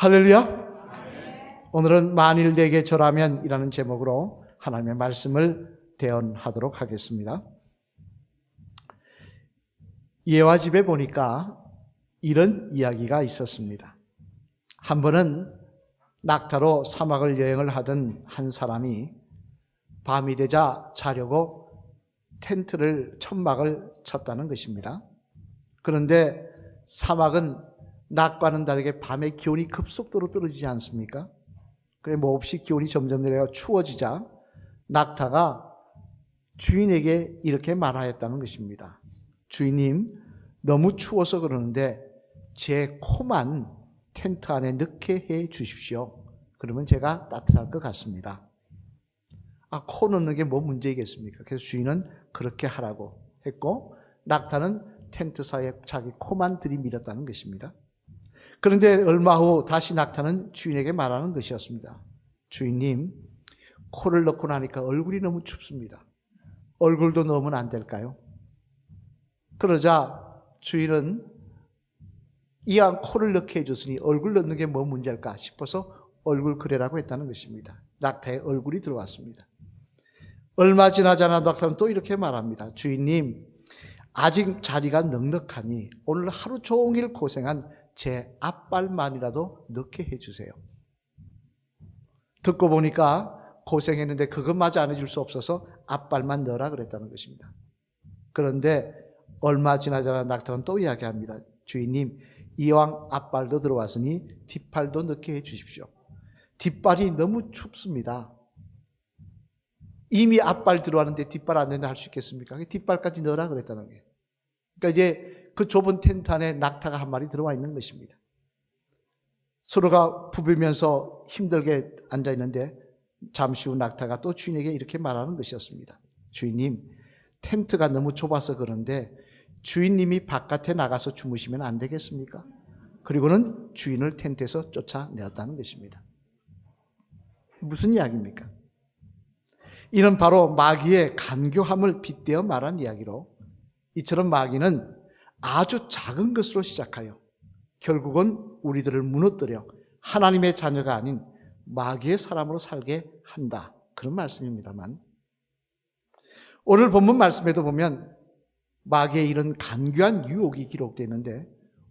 할렐루야. 오늘은 만일 내게 절하면 이라는 제목으로 하나님의 말씀을 대언하도록 하겠습니다. 예화 집에 보니까 이런 이야기가 있었습니다. 한 번은 낙타로 사막을 여행을 하던 한 사람이 밤이 되자 자려고 텐트를 천막을 쳤다는 것입니다. 그런데 사막은 낮과는 다르게 밤에 기온이 급속도로 떨어지지 않습니까? 그래 몹시 기온이 점점 내려가 추워지자 낙타가 주인에게 이렇게 말하였다는 것입니다. 주인님, 너무 추워서 그러는데 제 코만 텐트 안에 넣게 해 주십시오. 그러면 제가 따뜻할 것 같습니다. 코 넣는 게 뭐 문제이겠습니까? 그래서 주인은 그렇게 하라고 했고 낙타는 텐트 사이에 자기 코만 들이밀었다는 것입니다. 그런데 얼마 후 다시 낙타는 주인에게 말하는 것이었습니다. 주인님, 코를 넣고 나니까 얼굴이 너무 춥습니다. 얼굴도 넣으면 안 될까요? 그러자 주인은 이왕 코를 넣게 해줬으니 얼굴 넣는 게 뭐 문제일까 싶어서 얼굴 그래라고 했다는 것입니다. 낙타의 얼굴이 들어왔습니다. 얼마 지나지 않아 낙타는 또 이렇게 말합니다. 주인님, 아직 자리가 넉넉하니 오늘 하루 종일 고생한 제 앞발만이라도 넣게 해주세요. 듣고 보니까 고생했는데 그것마저 안 해줄 수 없어서 앞발만 넣으라 그랬다는 것입니다. 그런데 얼마 지나지 않아 낙타는 또 이야기합니다. 주인님, 이왕 앞발도 들어왔으니 뒷발도 넣게 해주십시오. 뒷발이 너무 춥습니다. 이미 앞발 들어왔는데 뒷발 안 된다 할 수 있겠습니까? 뒷발까지 넣으라 그랬다는 거예요. 그러니까 이제 그 좁은 텐트 안에 낙타가 한 마리 들어와 있는 것입니다. 서로가 부비면서 힘들게 앉아 있는데 잠시 후 낙타가 또 주인에게 이렇게 말하는 것이었습니다. 주인님, 텐트가 너무 좁아서 그런데 주인님이 바깥에 나가서 주무시면 안 되겠습니까? 그리고는 주인을 텐트에서 쫓아내었다는 것입니다. 무슨 이야기입니까? 이는 바로 마귀의 간교함을 빗대어 말한 이야기로 이처럼 마귀는 아주 작은 것으로 시작하여 결국은 우리들을 무너뜨려 하나님의 자녀가 아닌 마귀의 사람으로 살게 한다. 그런 말씀입니다만 오늘 본문 말씀에도 보면 마귀의 이런 간교한 유혹이 기록되어 있는데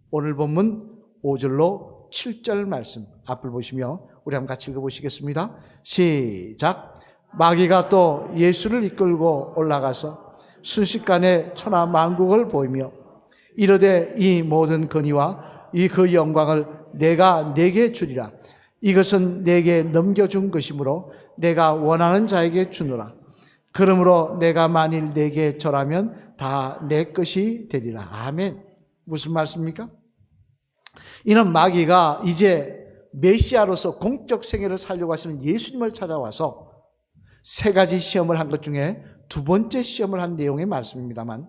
오늘 본문 5절로 7절 말씀 앞을 보시며 우리 한번 같이 읽어보시겠습니다. 시작. 마귀가 또 예수를 이끌고 올라가서 순식간에 천하 만국을 보이며 이르되 이 모든 권위와 이 그 영광을 내가 네게 주리라. 이것은 내게 넘겨준 것이므로 내가 원하는 자에게 주노라. 그러므로 내가 만일 네게 절하면 다 내 것이 되리라. 아멘. 무슨 말씀입니까? 이는 마귀가 이제 메시아로서 공적 생애를 살려고 하시는 예수님을 찾아와서 세 가지 시험을 한 것 중에 두 번째 시험을 한 내용의 말씀입니다만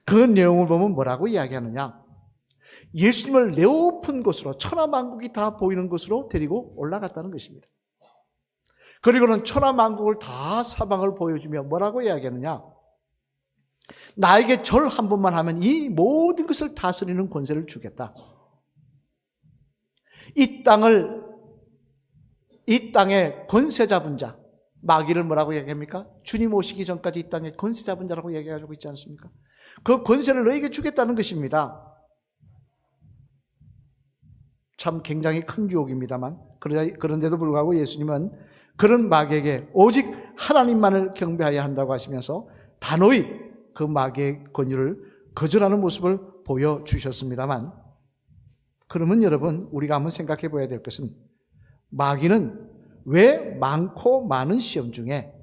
그 내용을 보면 뭐라고 이야기하느냐? 예수님을 높은 곳으로 천하만국이 다 보이는 곳으로 데리고 올라갔다는 것입니다. 그리고는 천하만국을 다 사방을 보여주며 뭐라고 이야기하느냐? 나에게 절 한 번만 하면 이 모든 것을 다스리는 권세를 주겠다. 이 땅의 권세 잡은 자, 마귀를 뭐라고 얘기합니까? 주님 오시기 전까지 이 땅에 권세 잡은 자라고 얘기하고 있지 않습니까? 그 권세를 너에게 주겠다는 것입니다. 참 굉장히 큰 유혹입니다만 그런데도 불구하고 예수님은 그런 마귀에게 오직 하나님만을 경배해야 한다고 하시면서 단호히 그 마귀의 권유를 거절하는 모습을 보여주셨습니다만 그러면 여러분 우리가 한번 생각해 봐야 될 것은 마귀는 왜 많고 많은 시험 중에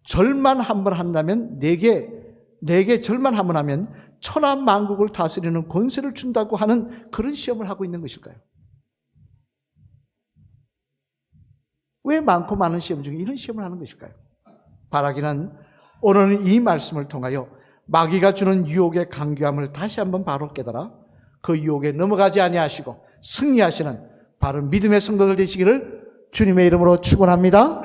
절만 한 번 한다면 내게 절만 한 번 하면 천하 만국을 다스리는 권세를 준다고 하는 그런 시험을 하고 있는 것일까요? 왜 많고 많은 시험 중에 이런 시험을 하는 것일까요? 바라기는 오늘은 이 말씀을 통하여 마귀가 주는 유혹의 간교함을 다시 한번 바로 깨달아 그 유혹에 넘어가지 아니하시고 승리하시는 바른 믿음의 성도들 되시기를 주님의 이름으로 축원합니다.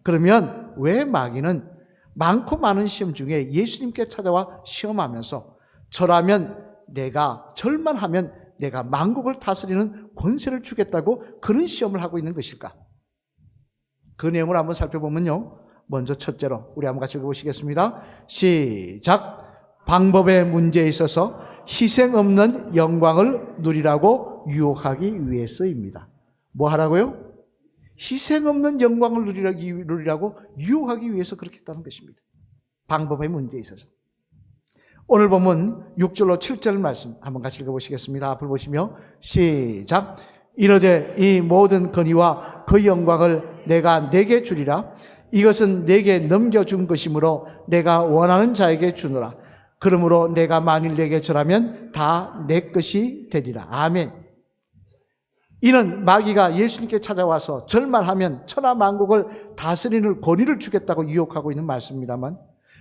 그러면 왜 마귀는 많고 많은 시험 중에 예수님께 찾아와 시험하면서 절만 하면 내가 만국을 다스리는 권세를 주겠다고 그런 시험을 하고 있는 것일까? 그 내용을 한번 살펴보면요. 먼저 첫째로 우리 한번 같이 읽어보시겠습니다. 시작. 방법의 문제에 있어서 희생 없는 영광을 누리라고 유혹하기 위해서입니다. 뭐 하라고요? 희생 없는 영광을 누리라고 유혹하기 위해서 그렇게 했다는 것입니다. 방법의 문제에 있어서. 오늘 보면 6절로 7절 말씀 한번 같이 읽어보시겠습니다. 앞을 보시며 시작. 이르되 이 모든 권위와 그 영광을 내가 내게 주리라. 이것은 내게 넘겨준 것이므로 내가 원하는 자에게 주노라. 그러므로 내가 만일 내게 절하면 다 내 것이 되리라. 아멘. 이는 마귀가 예수님께 찾아와서 절만 하면 천하 만국을 다스리는 권위를 주겠다고 유혹하고 있는 말씀입니다만,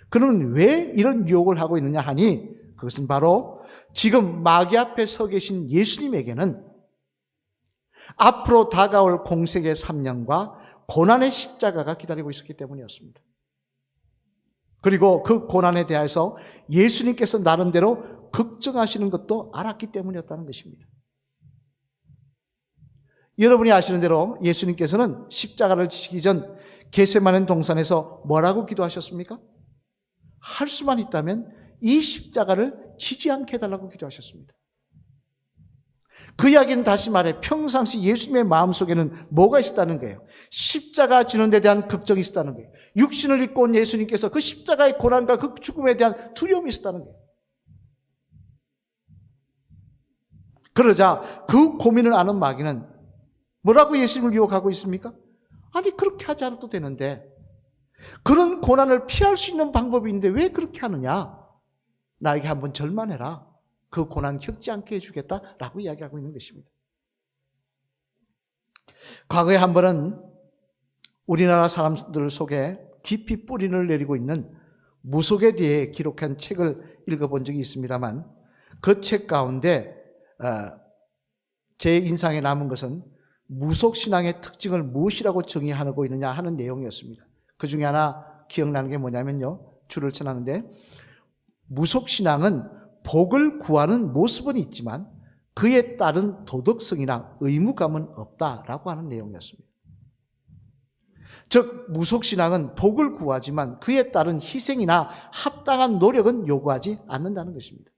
그러면 왜 이런 유혹을 하고 있느냐 하니, 그것은 바로 지금 마귀 앞에 서 계신 예수님에게는 앞으로 다가올 공생의 3년과 고난의 십자가가 기다리고 있었기 때문이었습니다. 그리고 그 고난에 대해서 예수님께서 나름대로 걱정하시는 것도 알았기 때문이었다는 것입니다. 여러분이 아시는 대로 예수님께서는 십자가를 지시기 전 겟세마네 동산에서 뭐라고 기도하셨습니까? 할 수만 있다면 이 십자가를 지지 않게 해달라고 기도하셨습니다. 그 이야기는 다시 말해 평상시 예수님의 마음속에는 뭐가 있었다는 거예요? 십자가 지는 데 대한 걱정이 있었다는 거예요. 육신을 입고 온 예수님께서 그 십자가의 고난과 그 죽음에 대한 두려움이 있었다는 거예요. 그러자 그 고민을 아는 마귀는 뭐라고 예수님을 유혹하고 있습니까? 아니 그렇게 하지 않아도 되는데, 그런 고난을 피할 수 있는 방법이 있는데 왜 그렇게 하느냐? 나에게 한번 절만해라. 그 고난 겪지 않게 해주겠다라고 이야기하고 있는 것입니다. 과거에 한 번은 우리나라 사람들 속에 깊이 뿌리를 내리고 있는 무속에 대해 기록한 책을 읽어본 적이 있습니다만, 그 책 가운데 제 인상에 남은 것은 무속신앙의 특징을 무엇이라고 정의하고 있느냐 하는 내용이었습니다. 그 중에 하나 기억나는 게 뭐냐면요, 줄을 쳐놨는데, 무속신앙은 복을 구하는 모습은 있지만 그에 따른 도덕성이나 의무감은 없다라고 하는 내용이었습니다. 즉 무속신앙은 복을 구하지만 그에 따른 희생이나 합당한 노력은 요구하지 않는다는 것입니다.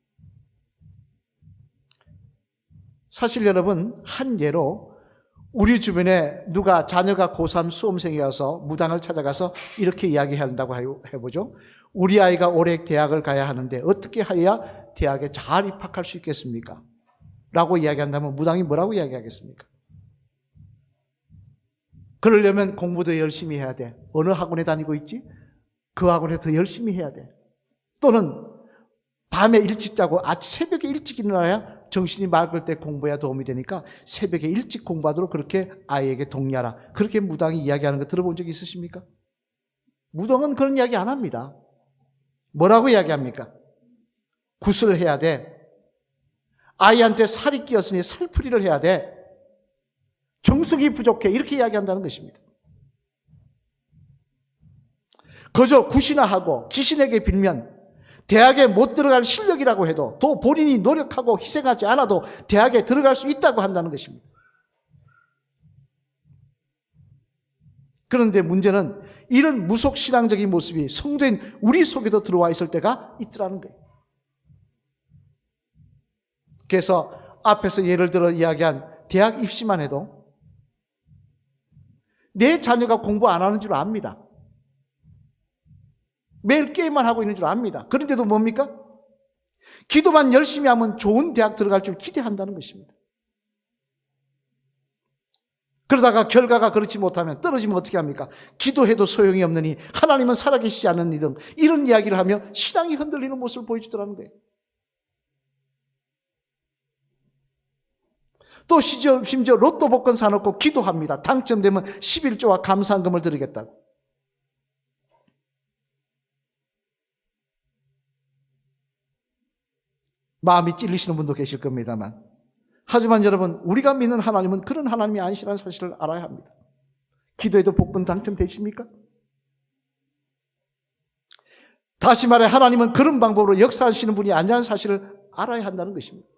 사실 여러분, 한 예로 우리 주변에 누가 자녀가 고3 수험생이어서 무당을 찾아가서 이렇게 이야기한다고 해보죠. 우리 아이가 올해 대학을 가야 하는데 어떻게 해야 대학에 잘 입학할 수 있겠습니까? 라고 이야기한다면 무당이 뭐라고 이야기하겠습니까? 그러려면 공부도 열심히 해야 돼. 어느 학원에 다니고 있지? 그 학원에 더 열심히 해야 돼. 또는 밤에 일찍 자고 새벽에 일찍 일어나야 정신이 맑을 때 공부해야 도움이 되니까 새벽에 일찍 공부하도록 그렇게 아이에게 독려하라. 그렇게 무당이 이야기하는 거 들어본 적 있으십니까? 무당은 그런 이야기 안 합니다. 뭐라고 이야기합니까? 굿을 해야 돼. 아이한테 살이 끼었으니 살풀이를 해야 돼. 정숙이 부족해. 이렇게 이야기한다는 것입니다. 그저 굿이나 하고 귀신에게 빌면 대학에 못 들어갈 실력이라고 해도 또 본인이 노력하고 희생하지 않아도 대학에 들어갈 수 있다고 한다는 것입니다. 그런데 문제는 이런 무속신앙적인 모습이 성도인 우리 속에도 들어와 있을 때가 있더라는 거예요. 그래서 앞에서 예를 들어 이야기한 대학 입시만 해도 내 자녀가 공부 안 하는 줄 압니다. 매일 게임만 하고 있는 줄 압니다. 그런데도 뭡니까? 기도만 열심히 하면 좋은 대학 들어갈 줄 기대한다는 것입니다. 그러다가 결과가 그렇지 못하면 떨어지면 어떻게 합니까? 기도해도 소용이 없느니 하나님은 살아계시지 않느니 등 이런 이야기를 하며 신앙이 흔들리는 모습을 보여주더라는 거예요. 또 심지어 로또 복권 사놓고 기도합니다. 당첨되면 11조와 감사한금을 드리겠다고. 마음이 찔리시는 분도 계실 겁니다만, 하지만 여러분, 우리가 믿는 하나님은 그런 하나님이 아니시라는 사실을 알아야 합니다. 기도해도 복권 당첨되십니까? 다시 말해 하나님은 그런 방법으로 역사하시는 분이 아니라는 사실을 알아야 한다는 것입니다.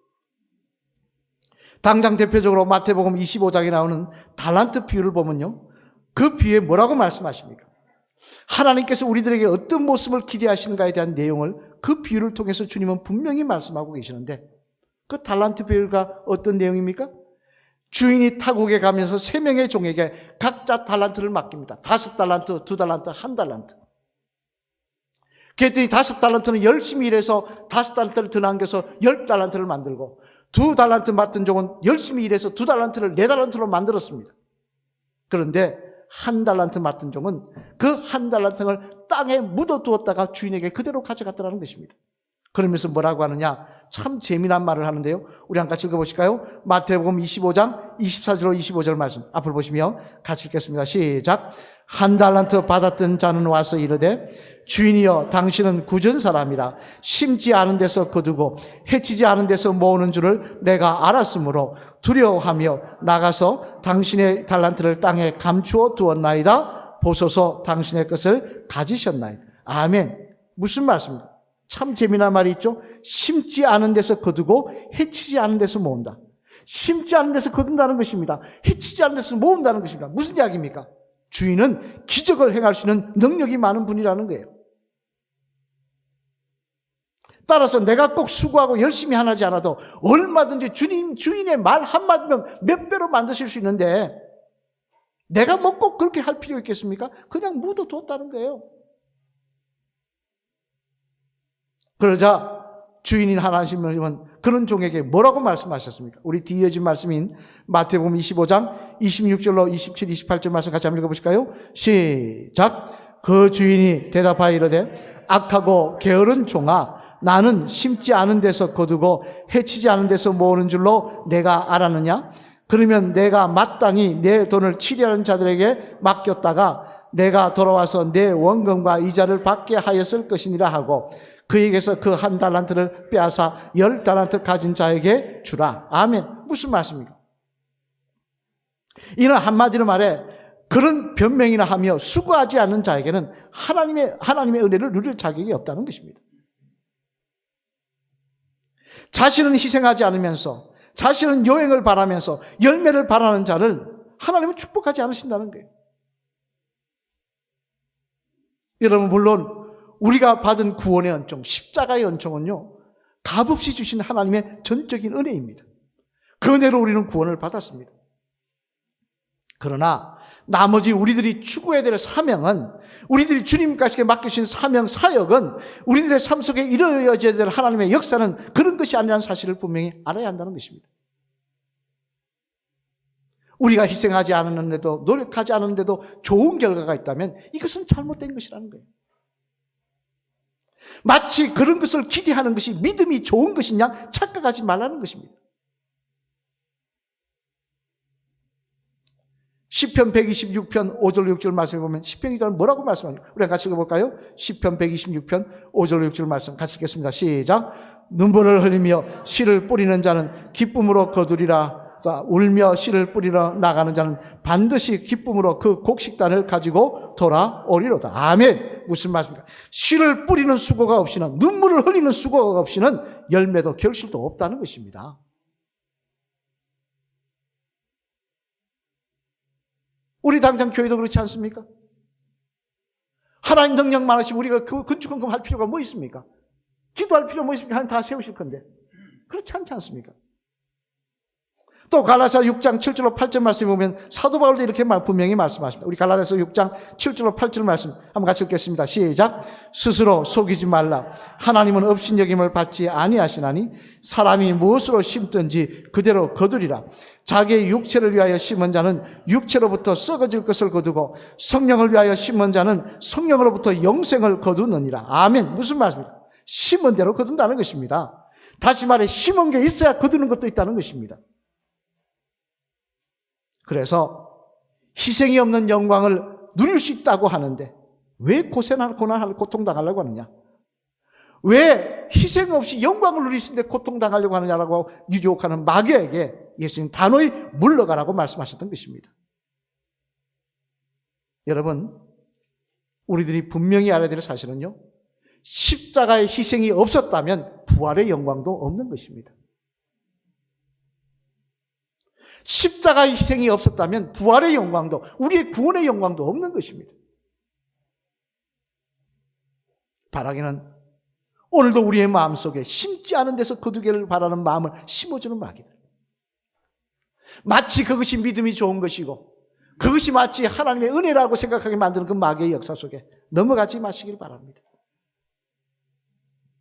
당장 대표적으로 마태복음 25장에 나오는 달란트 비유를 보면요, 그 비유에 뭐라고 말씀하십니까? 하나님께서 우리들에게 어떤 모습을 기대하시는가에 대한 내용을 그 비유를 통해서 주님은 분명히 말씀하고 계시는데, 그 달란트 비유가 어떤 내용입니까? 주인이 타국에 가면서 3명의 종에게 각자 달란트를 맡깁니다. 5달란트, 2달란트, 1달란트. 그랬더니 5달란트는 열심히 일해서 5달란트를 더 남겨서 10달란트를 만들고, 2달란트 맡은 종은 열심히 일해서 2달란트를 4달란트로 만들었습니다. 그런데 1달란트 맡은 종은 그 1달란트를 땅에 묻어두었다가 주인에게 그대로 가져갔다는 것입니다. 그러면서 뭐라고 하느냐? 참 재미난 말을 하는데요. 우리 한 같이 읽어보실까요? 마태복음 25장 24절로 25절 말씀 앞을 보시며 같이 읽겠습니다. 시작. 1달란트 받았던 자는 와서 이르되 주인이여 당신은 굳은 사람이라 심지 않은 데서 거두고 해치지 않은 데서 모으는 줄을 내가 알았으므로 두려워하며 나가서 당신의 달란트를 땅에 감추어 두었나이다. 보소서 당신의 것을 가지셨나이다. 아멘. 무슨 말씀입니까? 참 재미난 말이 있죠. 심지 않은 데서 거두고 해치지 않은 데서 모은다. 심지 않은 데서 거둔다는 것입니다. 해치지 않은 데서 모은다는 것입니다. 무슨 이야기입니까? 주인은 기적을 행할 수 있는 능력이 많은 분이라는 거예요. 따라서 내가 꼭 수고하고 열심히 하지 않아도 얼마든지 주인의 말 한마디면 몇 배로 만드실 수 있는데, 내가 뭐 꼭 그렇게 할 필요 있겠습니까? 그냥 묻어뒀다는 거예요. 그러자 주인인 하나님은 그런 종에게 뭐라고 말씀하셨습니까? 우리 뒤에 이어진 말씀인 마태복음 25장 26절로 27, 28절 말씀 같이 한번 읽어보실까요? 시작. 그 주인이 대답하여 이르되 악하고 게으른 종아, 나는 심지 않은 데서 거두고 해치지 않은 데서 모으는 줄로 내가 알았느냐? 그러면 내가 마땅히 내 돈을 치리하는 자들에게 맡겼다가 내가 돌아와서 내 원금과 이자를 받게 하였을 것이니라 하고, 그에게서 그 1달란트를 빼앗아 10달란트 가진 자에게 주라. 아멘. 무슨 말씀입니까? 이는 한마디로 말해 그런 변명이나 하며 수고하지 않는 자에게는 하나님의 은혜를 누릴 자격이 없다는 것입니다. 자신은 희생하지 않으면서, 자신은 여행을 바라면서 열매를 바라는 자를 하나님은 축복하지 않으신다는 거예요. 여러분, 물론 우리가 받은 구원의恩총, 십자가의恩총은요, 값없이 주신 하나님의 전적인 은혜입니다. 그 은혜로 우리는 구원을 받았습니다. 그러나 나머지 우리들이 추구해야 될 사명은, 우리들이 주님께 맡기신 사명, 사역은, 우리들의 삶 속에 이루어져야 될 하나님의 역사는 그런 것이 아니라는 사실을 분명히 알아야 한다는 것입니다. 우리가 희생하지 않았는데도, 노력하지 않았는데도 좋은 결과가 있다면 이것은 잘못된 것이라는 거예요. 마치 그런 것을 기대하는 것이 믿음이 좋은 것이냐 착각하지 말라는 것입니다. 시편 126편 5절 6절 말씀을 보면 시편 기자는 뭐라고 말씀합니까? 우리 같이 읽어볼까요? 시편 126편 5절 6절 말씀 같이 읽겠습니다. 시작. 눈물을 흘리며 씨를 뿌리는 자는 기쁨으로 거두리라. 울며 씨를 뿌리러 나가는 자는 반드시 기쁨으로 그 곡식단을 가지고 돌아오리로다. 아멘. 무슨 말씀입니까? 씨를 뿌리는 수고가 없이는, 눈물을 흘리는 수고가 없이는 열매도 결실도 없다는 것입니다. 우리 당장 교회도 그렇지 않습니까? 하나님 능력 많으시면 우리가 그 건축헌금 할 필요가 뭐 있습니까? 기도할 필요 뭐 있습니까? 하나님 다 세우실 건데. 그렇지 않지 않습니까? 또 갈라디아서 6장 7절로 8절 말씀에 보면 사도 바울도 이렇게 분명히 말씀하십니다. 우리 갈라디아서 6장 7절로 8절 말씀 한번 같이 읽겠습니다. 시작. 스스로 속이지 말라. 하나님은 업신여김을 받지 아니하시나니 사람이 무엇으로 심든지 그대로 거두리라. 자기의 육체를 위하여 심은 자는 육체로부터 썩어질 것을 거두고 성령을 위하여 심은 자는 성령으로부터 영생을 거두느니라. 아멘. 무슨 말씀입니까? 심은 대로 거둔다는 것입니다. 다시 말해 심은 게 있어야 거두는 것도 있다는 것입니다. 그래서 희생이 없는 영광을 누릴 수 있다고 하는데 왜 고난하고 고통당하려고 하느냐? 왜 희생 없이 영광을 누릴 수 있는데 고통당하려고 하느냐라고 유혹하는 마귀에게 예수님 단호히 물러가라고 말씀하셨던 것입니다. 여러분, 우리들이 분명히 알아야 될 사실은요, 십자가의 희생이 없었다면 부활의 영광도 없는 것입니다. 십자가의 희생이 없었다면 부활의 영광도, 우리의 구원의 영광도 없는 것입니다. 바라기는 오늘도 우리의 마음속에 심지 않은 데서 거두기를 바라는 마음을 심어주는 마귀다. 마치 그것이 믿음이 좋은 것이고 그것이 마치 하나님의 은혜라고 생각하게 만드는 그 마귀의 역사 속에 넘어가지 마시길 바랍니다.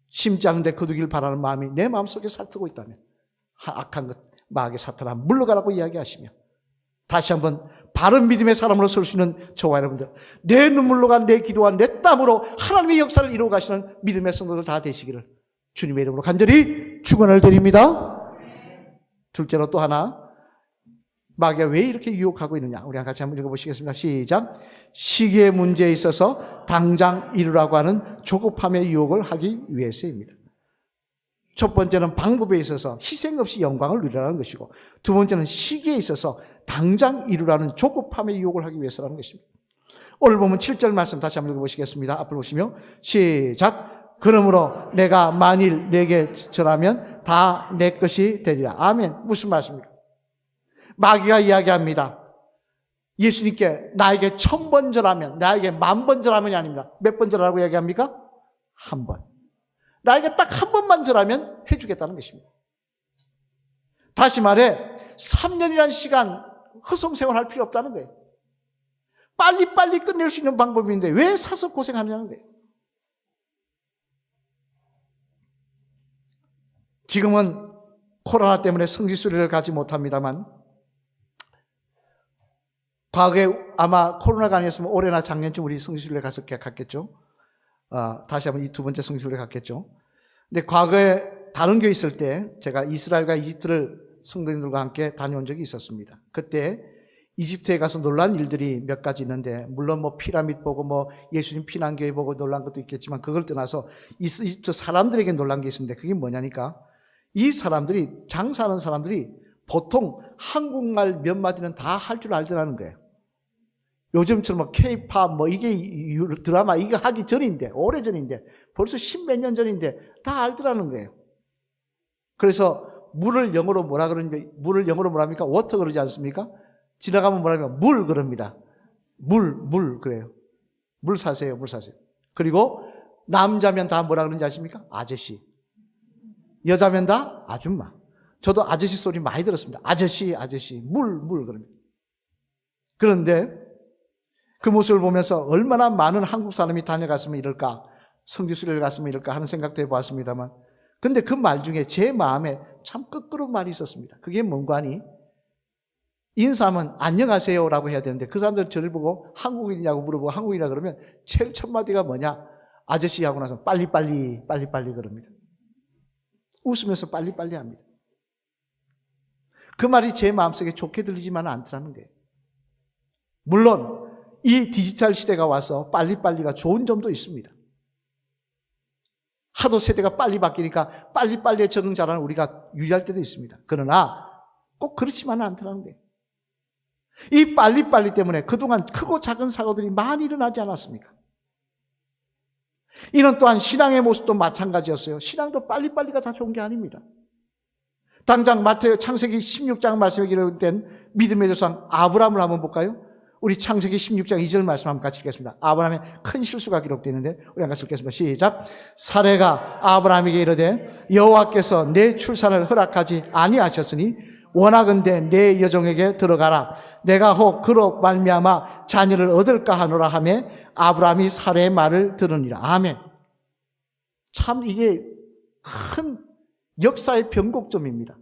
심지 않은 데 거두기를 바라는 마음이 내 마음속에 살뜨고 있다면 악한 것, 마귀의 사탄아 물러가라고 이야기하시며, 다시 한번 바른 믿음의 사람으로 설 수 있는 저와 여러분들, 내 눈물로가 내 기도와 내 땀으로 하나님의 역사를 이루어 가시는 믿음의 성도들 다 되시기를 주님의 이름으로 간절히 축원을 드립니다. 둘째로 또 하나, 마귀가 왜 이렇게 유혹하고 있느냐, 우리 같이 한번 읽어보시겠습니다. 시작. 시기의 문제에 있어서 당장 이루라고 하는 조급함의 유혹을 하기 위해서입니다. 첫 번째는 방법에 있어서 희생 없이 영광을 누리라는 것이고, 두 번째는 시기에 있어서 당장 이루라는 조급함의 유혹을 하기 위해서라는 것입니다. 오늘 보면 7절 말씀 다시 한번 읽어보시겠습니다. 앞을 보시며 시작. 그러므로 내가 만일 내게 절하면 다 내 것이 되리라. 아멘. 무슨 말씀입니까? 마귀가 이야기합니다. 예수님께 나에게 1000번 절하면, 나에게 10,000번 절하면이 아닙니다. 몇 번 절하라고 이야기합니까? 한 번. 나에게 딱 한 번만 절하면 해주겠다는 것입니다. 다시 말해 3년이라는 시간 허송세월할 필요 없다는 거예요. 빨리빨리 끝낼 수 있는 방법인데 왜 사서 고생하느냐는 거예요. 지금은 코로나 때문에 성지순례를 가지 못합니다만, 과거에 아마 코로나가 아니었으면 올해나 작년쯤 우리 성지순례 갔겠죠. 다시 한번 이 두 번째 성지순례 갔겠죠. 근데 과거에 다른 교회 있을 때 제가 이스라엘과 이집트를 성도님들과 함께 다녀온 적이 있었습니다. 그때 이집트에 가서 놀란 일들이 몇 가지 있는데, 물론 뭐 피라미드 보고 뭐 예수님 피난교회 보고 놀란 것도 있겠지만, 그걸 떠나서 이집트 사람들에게 놀란 게 있었는데, 그게 뭐냐니까, 이 사람들이, 장사하는 사람들이 보통 한국말 몇 마디는 다 할 줄 알더라는 거예요. 요즘처럼 뭐 K-팝 뭐 이게 드라마 이거 하기 전인데, 오래전인데, 벌써 10몇 년 전인데 다 알더라는 거예요. 그래서 물을 영어로 뭐라 그러는지, 물을 영어로 뭐라 합니까? 워터 그러지 않습니까? 지나가면 뭐라 하면 물 그럽니다. 물 그래요. 물 사세요, 물 사세요. 그리고 남자면 다 뭐라 그러는지 아십니까? 아저씨. 여자면 다 아줌마. 저도 아저씨 소리 많이 들었습니다. 아저씨, 물 그럽니다. 그런데 그 모습을 보면서 얼마나 많은 한국 사람이 다녀갔으면 이럴까, 성지순례를 갔으면 이럴까 하는 생각도 해보았습니다만, 근데 그 말 중에 제 마음에 참 끄끄러운 말이 있었습니다. 그게 뭔가 하니, 인사하면 안녕하세요라고 해야 되는데, 그 사람들 저를 보고 한국인이냐고 물어보고 한국인이라 그러면 제일 첫 마디가 뭐냐, 아저씨 하고 나서 빨리빨리 그럽니다. 웃으면서 빨리빨리 합니다. 그 말이 제 마음속에 좋게 들리지만은 않더라는 거예요. 물론 이 디지털 시대가 와서 빨리빨리가 좋은 점도 있습니다. 하도 세대가 빨리 바뀌니까 빨리빨리에 적응 잘하는 우리가 유리할 때도 있습니다. 그러나 꼭 그렇지만은 않더라는 거예요. 이 빨리빨리 때문에 그동안 크고 작은 사고들이 많이 일어나지 않았습니까? 이는 또한 신앙의 모습도 마찬가지였어요. 신앙도 빨리빨리가 다 좋은 게 아닙니다. 당장 마태오 창세기 16장 말씀에 기록된 믿음의 조상 아브라함을 한번 볼까요? 우리 창세기 16장 2절 말씀 한번 같이 읽겠습니다. 아브라함의 큰 실수가 기록되어 있는데 우리 같이 읽겠습니다. 시작. 사레가 아브라함에게 이르되 여호와께서 내 출산을 허락하지 아니하셨으니 원하건대 내 여종에게 들어가라. 내가 혹 그로 말미암아 자녀를 얻을까 하노라 하며 아브라함이 사레의 말을 들으니라. 아멘. 참 이게 큰 역사의 변곡점입니다.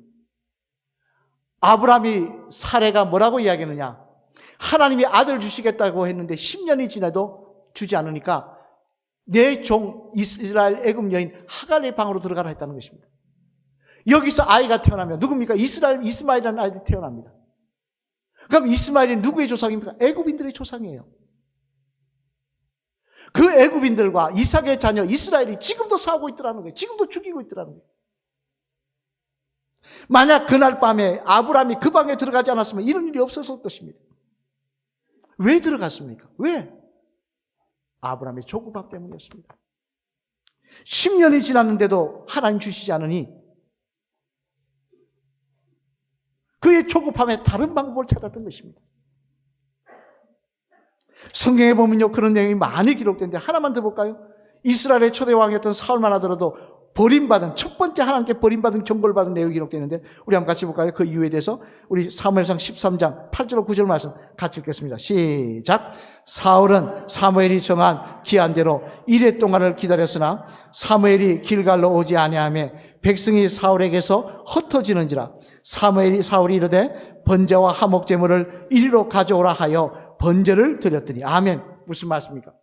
아브라함이 사레가 뭐라고 이야기하느냐? 하나님이 아들 주시겠다고 했는데 10년이 지나도 주지 않으니까 내 종 이스라엘 애굽 여인 하갈의 방으로 들어가라 했다는 것입니다. 여기서 아이가 태어나면 누굽니까? 이스마엘이라는 아이들이 태어납니다. 그럼 이스마엘이 누구의 조상입니까? 애굽인들의 조상이에요. 그 애굽인들과 이삭의 자녀 이스라엘이 지금도 싸우고 있더라는 거예요. 지금도 죽이고 있더라는 거예요. 만약 그날 밤에 아브라함이 그 방에 들어가지 않았으면 이런 일이 없었을 것입니다. 왜 들어갔습니까? 왜? 아브라함의 조급함 때문이었습니다. 10년이 지났는데도 하나님 주시지 않으니 그 그의 조급함에 다른 방법을 찾았던 것입니다. 성경에 보면요, 그런 내용이 많이 기록되는데 하나만 더 볼까요? 이스라엘의 초대 왕이었던 사울만 하더라도 버림받은, 첫 번째 하나님께 버림받은 경고를 받은 내용이 기록되는데 우리 한번 같이 볼까요? 그 이유에 대해서 우리 사무엘상 13장 8절 9절 말씀 같이 읽겠습니다. 시작. 사울은 사무엘이 정한 기한대로 이레 동안을 기다렸으나 사무엘이 길갈로 오지 아니하며 백성이 사울에게서 흩어지는지라. 사울이 이르되 번제와 화목 제물을 이리로 가져오라 하여 번제를 드렸더니. 아멘. 무슨 말씀입니까?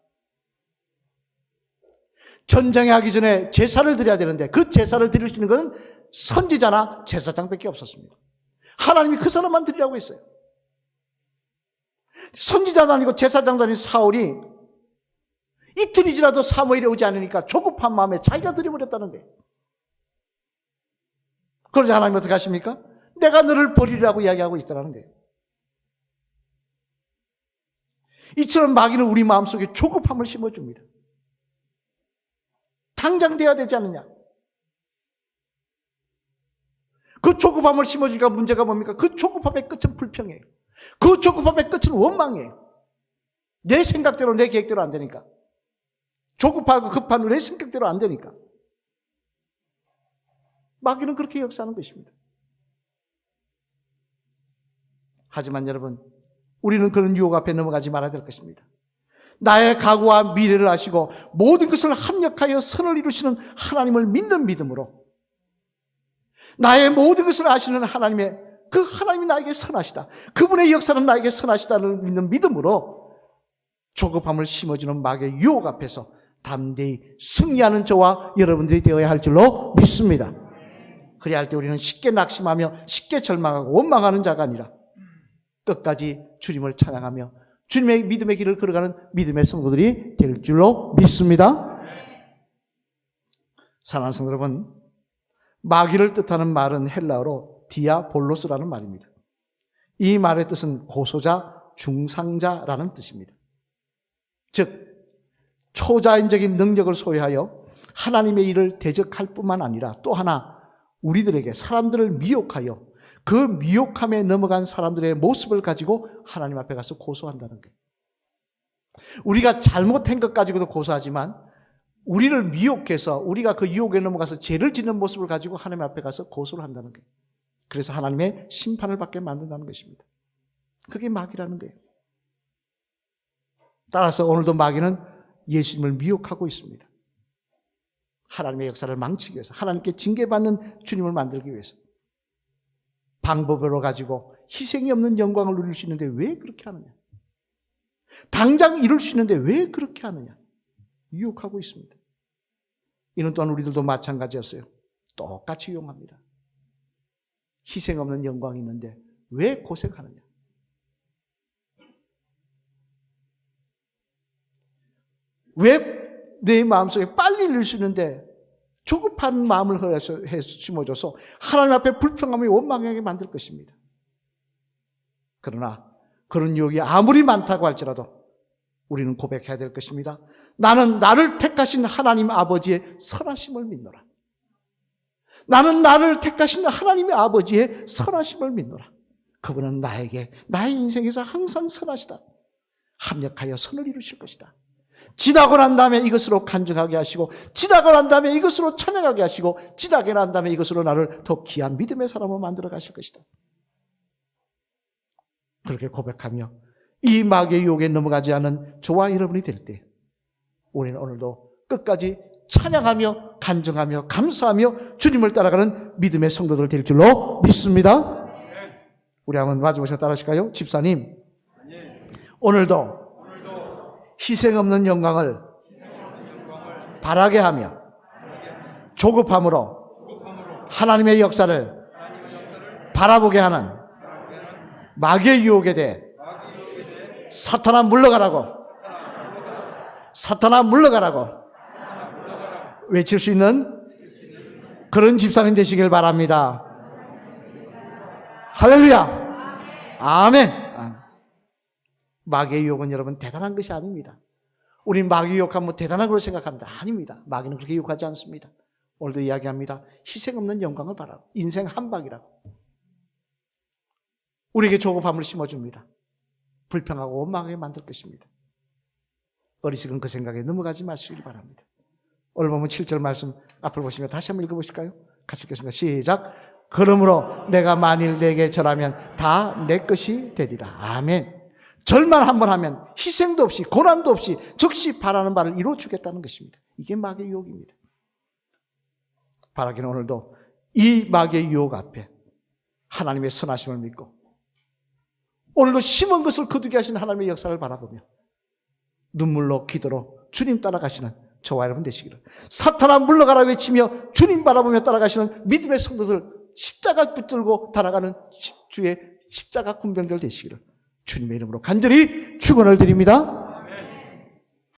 전쟁에 하기 전에 제사를 드려야 되는데 그 제사를 드릴 수 있는 것은 선지자나 제사장밖에 없었습니다. 하나님이 그 사람만 드리라고 했어요. 선지자도 아니고 제사장도 아닌 사울이 이틀이 지나도 사무엘이 오지 않으니까 조급한 마음에 자기가 드려버렸다는 거예요. 그러자 하나님 어떻게 하십니까? 내가 너를 버리라고 이야기하고 있다는 거예요. 이처럼 마귀는 우리 마음속에 조급함을 심어줍니다. 당장 돼야 되지 않느냐? 그 조급함을 심어주니까 문제가 뭡니까? 그 조급함의 끝은 불평이에요. 그 조급함의 끝은 원망이에요. 내 생각대로 내 계획대로 안 되니까. 조급하고 급한 내 성격대로 안 되니까. 마귀는 그렇게 역사하는 것입니다. 하지만 여러분, 우리는 그런 유혹 앞에 넘어가지 말아야 될 것입니다. 나의 각오와 미래를 아시고 모든 것을 합력하여 선을 이루시는 하나님을 믿는 믿음으로, 나의 모든 것을 아시는 하나님의 그 하나님이 나에게 선하시다, 그분의 역사는 나에게 선하시다를 믿는 믿음으로 조급함을 심어주는 마귀의 유혹 앞에서 담대히 승리하는 저와 여러분들이 되어야 할 줄로 믿습니다. 그래야 할 때 우리는 쉽게 낙심하며 쉽게 절망하고 원망하는 자가 아니라 끝까지 주님을 찬양하며 주님의 믿음의 길을 걸어가는 믿음의 성도들이 될 줄로 믿습니다. 사랑하는 성도 여러분, 마귀를 뜻하는 말은 헬라어로 디아볼로스라는 말입니다. 이 말의 뜻은 고소자, 중상자라는 뜻입니다. 즉 초자연적인 능력을 소유하여 하나님의 일을 대적할 뿐만 아니라 또 하나 우리들에게 사람들을 미혹하여 그 미혹함에 넘어간 사람들의 모습을 가지고 하나님 앞에 가서 고소한다는 거예요. 우리가 잘못한 것 가지고도 고소하지만 우리를 미혹해서 우리가 그 유혹에 넘어가서 죄를 짓는 모습을 가지고 하나님 앞에 가서 고소를 한다는 거예요. 그래서 하나님의 심판을 받게 만든다는 것입니다. 그게 마귀라는 거예요. 따라서 오늘도 마귀는 예수님을 미혹하고 있습니다. 하나님의 역사를 망치기 위해서, 하나님께 징계받는 주님을 만들기 위해서 방법으로 가지고 희생이 없는 영광을 누릴 수 있는데 왜 그렇게 하느냐? 당장 이룰 수 있는데 왜 그렇게 하느냐? 유혹하고 있습니다. 이는 또한 우리들도 마찬가지였어요. 똑같이 이용합니다. 희생 없는 영광이 있는데 왜 고생하느냐? 왜 내 마음속에 빨리 이룰 수 있는데 조급한 마음을 심어줘서 하나님 앞에 불평하며 원망하게 만들 것입니다. 그러나 그런 유혹이 아무리 많다고 할지라도 우리는 고백해야 될 것입니다. 나는 나를 택하신 하나님 아버지의 선하심을 믿노라. 나는 나를 택하신 하나님의 아버지의 선하심을 믿노라. 그분은 나에게 나의 인생에서 항상 선하시다. 합력하여 선을 이루실 것이다. 지나고 난 다음에 이것으로 간증하게 하시고, 지나고 난 다음에 이것으로 찬양하게 하시고, 지나고 난 다음에 이것으로 나를 더 귀한 믿음의 사람으로 만들어 가실 것이다. 그렇게 고백하며 이 마귀의 유혹에 넘어가지 않은 저와 여러분이 될 때 우리는 오늘도 끝까지 찬양하며 간증하며 감사하며 주님을 따라가는 믿음의 성도들 될 줄로 믿습니다. 우리 한번 마지막으로 따라하실까요? 집사님, 오늘도 희생 없는 영광을 바라게 하며 조급함으로 하나님의 역사를 바라보게 하는 마귀의 유혹에 대해 사탄아 물러가라고, 사탄아 물러가라고 외칠 수 있는 그런 집사님 되시길 바랍니다. 할렐루야. 아멘. 마귀의 유혹은 여러분 대단한 것이 아닙니다. 우린 마귀 유혹하면 대단한 걸로 생각합니다. 아닙니다. 마귀는 그렇게 유혹하지 않습니다. 오늘도 이야기합니다. 희생 없는 영광을 바라고, 인생 한 방이라고. 우리에게 조급함을 심어줍니다. 불평하고 원망하게 만들 것입니다. 어리석은 그 생각에 넘어가지 마시길 바랍니다. 오늘 보면 7절 말씀 앞을 보시면 다시 한번 읽어보실까요? 같이 읽겠습니다. 시작. 그러므로 내가 만일 내게 절하면 다 내 것이 되리라. 아멘. 절만 한번 하면 희생도 없이 고난도 없이 즉시 바라는 바를 이루어주겠다는 것입니다. 이게 마귀의 유혹입니다. 바라기는 오늘도 이 마귀의 유혹 앞에 하나님의 선하심을 믿고 오늘도 심은 것을 거두게 하신 하나님의 역사를 바라보며 눈물로 기도로 주님 따라가시는 저와 여러분 되시기를, 사탄아 물러가라 외치며 주님 바라보며 따라가시는 믿음의 성도들, 십자가 붙들고 달아가는 주의 십자가 군병들 되시기를 주님의 이름으로 간절히 축원을 드립니다.